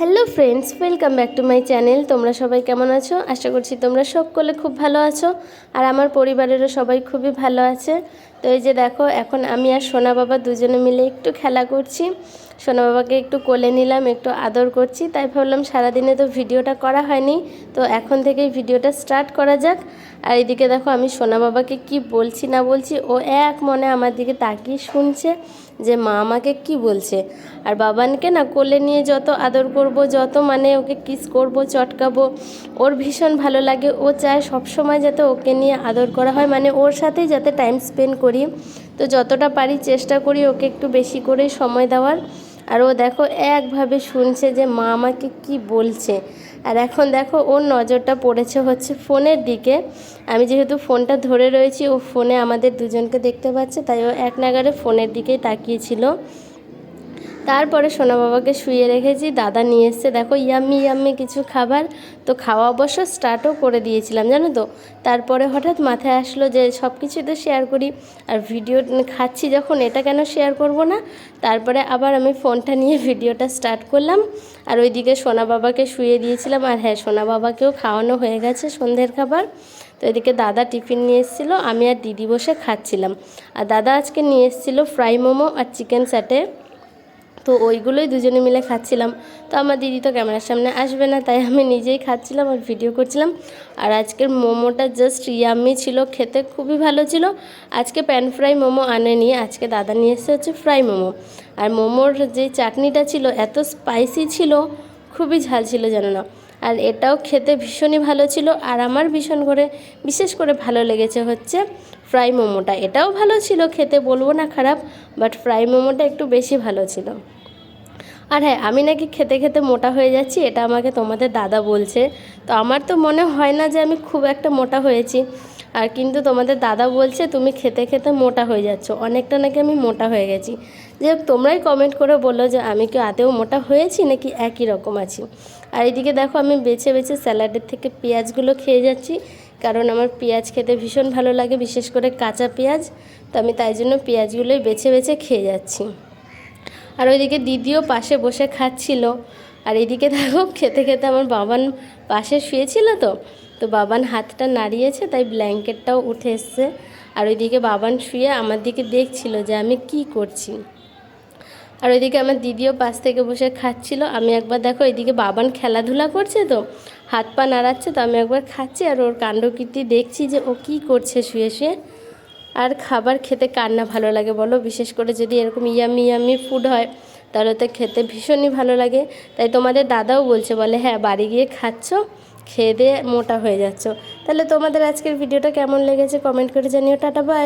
Hello friends, welcome back to my channel. তোমরা সবাই কেমন আছো? আশা করছি তোমরা সকলে খুব ভালো আছো, আর আমার পরিবারেরও সবাই খুবই ভালো আছে। তো এই যে দেখো, এখন আমি আর সোনা বাবা দুজনে মিলে একটু খেলা করছি। সোনা বাবাকে একটু কোলে নিলাম, একটু আদর করছি। তাই ভাবলাম সারাদিনে তো ভিডিওটা করা হয়নি, তো এখন থেকেই ভিডিওটা স্টার্ট করা যাক। আর এদিকে দেখো, আমি সোনা বাবাকে কি বলছি না বলছি, ও এক মনে আমার দিকে তাকিয়ে শুনছে যে মা আমাকে কি বলছে। আর বাবানকে না কোলে নিয়ে যত আদর করব, যত মানে ওকে কিস করব, চটকাবো, ওর ভীষণ ভালো লাগে। ও চায় সবসময় যাতে ওকে নিয়ে আদর করা হয়, মানে ওর সাথেই যাতে টাইম স্পেন্ড করি। তো যতটা পারি চেষ্টা করি ওকে একটু বেশি করে সময় দেওয়ার। আর ও দেখো একভাবে শুনছে যে মা আমাকে কি বলছে। আর এখন দেখো, ওর নজরটা পড়েছে হচ্ছে ফোনের দিকে। আমি যেহেতু ফোনটা ধরে রয়েছি, ও ফোনে আমাদের দুজনকে দেখতে পাচ্ছে, তাই ও এক নাগাড়ে ফোনের দিকেই তাকিয়েছিল। তারপরে সোনা বাবাকে শুয়ে রেখেছি, দাদা নিয়ে এসছে দেখো ইয়াম্মি ইয়াম্মি কিছু খাবার। তো খাওয়া অবশ্য স্টার্টও করে দিয়েছিলাম জানো তো। তারপরে হঠাৎ মাথায় আসলো যে সব কিছু তো শেয়ার করি, আর ভিডিও খাচ্ছি যখন, এটা কেন শেয়ার করব না। তারপরে আবার আমি ফোনটা নিয়ে ভিডিওটা স্টার্ট করলাম। আর ওইদিকে সোনা বাবাকে শুয়ে দিয়েছিলাম। আর হ্যাঁ, সোনা বাবাকেও খাওয়ানো হয়ে গেছে সন্ধ্যের খাবার। তো এদিকে দাদা টিফিন নিয়ে এসেছিলো, আমি আর দিদি বসে খাচ্ছিলাম। আর দাদা আজকে নিয়ে এসেছিলো ফ্রাই মোমো আর চিকেন স্যাটে। তো ওইগুলোই দুজনে মিলে খাচ্ছিলাম। তো আমার দিদি তো ক্যামেরার সামনে আসবে না, তাই আমি নিজেই খাচ্ছিলাম আর ভিডিও করছিলাম। আর আজকের মোমোটা জাস্ট ইয়াম্মি ছিল, খেতে খুবই ভালো ছিল। আজকে প্যান ফ্রাই মোমো আনেনি, আজকে দাদা নিয়ে এসে হচ্ছে ফ্রাই মোমো। আর মোমোর যে চাটনিটা ছিল এত স্পাইসি ছিল, খুবই ঝাল ছিল জানো না। আর এটাও খেতে ভীষণই ভালো ছিল। আর আমার ভীষণ করে বিশেষ করে ভালো লেগেছে হচ্ছে ফ্রাই মোমোটা। এটাও ভালো ছিল খেতে, বলবো না খারাপ, বাট ফ্রাই মোমোটা একটু বেশি ভালো ছিল। আর হ্যাঁ, আমি নাকি খেতে খেতে মোটা হয়ে যাচ্ছি, এটা আমাকে তোমাদের দাদা বলছে। তো আমার তো মনে হয় না যে আমি খুব একটা মোটা হয়েছি। আর কিন্তু তোমাদের দাদা বলছে তুমি খেতে খেতে মোটা হয়ে যাচ্ছ, অনেকটা নাকি আমি মোটা হয়ে গেছি। যাই হোক, তোমরাই কমেন্ট করে বলো যে আমি কি আদৌ মোটা হয়েছি নাকি একই রকম আছি। আর এদিকে দেখো, আমি বেছে বেছে স্যালাডের থেকে পেঁয়াজগুলো খেয়ে যাচ্ছি, কারণ আমার পেঁয়াজ খেতে ভীষণ ভালো লাগে, বিশেষ করে কাঁচা পেঁয়াজ। তো আমি তাই জন্য পেঁয়াজগুলোই বেছে বেছে খেয়ে যাচ্ছি। আর ওইদিকে দিদিও পাশে বসে খাচ্ছিল। আর এদিকে দেখো, খেতে খেতে আমার বাবান পাশে শুয়েছিল, তো বাবান হাতটা নাড়িয়েছে, তাই ব্ল্যাঙ্কেটটাও উঠে এসছে। আর ওইদিকে বাবান শুয়ে আমার দিকে দেখছিল যে আমি কি করছি। আর ওইদিকে আমার দিদিও পাশ থেকে বসে খাচ্ছিল। আমি একবার দেখো, এইদিকে বাবান খেলাধুলা করছে, তো হাত পা নাড়াচ্ছে, তো আমি একবার খাচ্ছি আর ওর কাণ্ডকীর্তি দেখছি যে ও কি করছে শুয়ে শুয়ে। আর খাবার খেতে কার না ভালো লাগে বলো, বিশেষ করে যদি এরকম ইয়াম্মি ইয়াম্মি ফুড হয় তাহলে তো খেতে ভীষণই ভালো লাগে। তাই তোমাদের দাদাও বলছে, বলে হ্যাঁ বাড়ি গিয়ে খাচ্ছ, খেয়ে দিয়ে মোটা হয়ে যাচ্ছ। তাহলে তোমাদের আজকের ভিডিওটা কেমন লেগেছে কমেন্ট করে জানিও। Tata bye.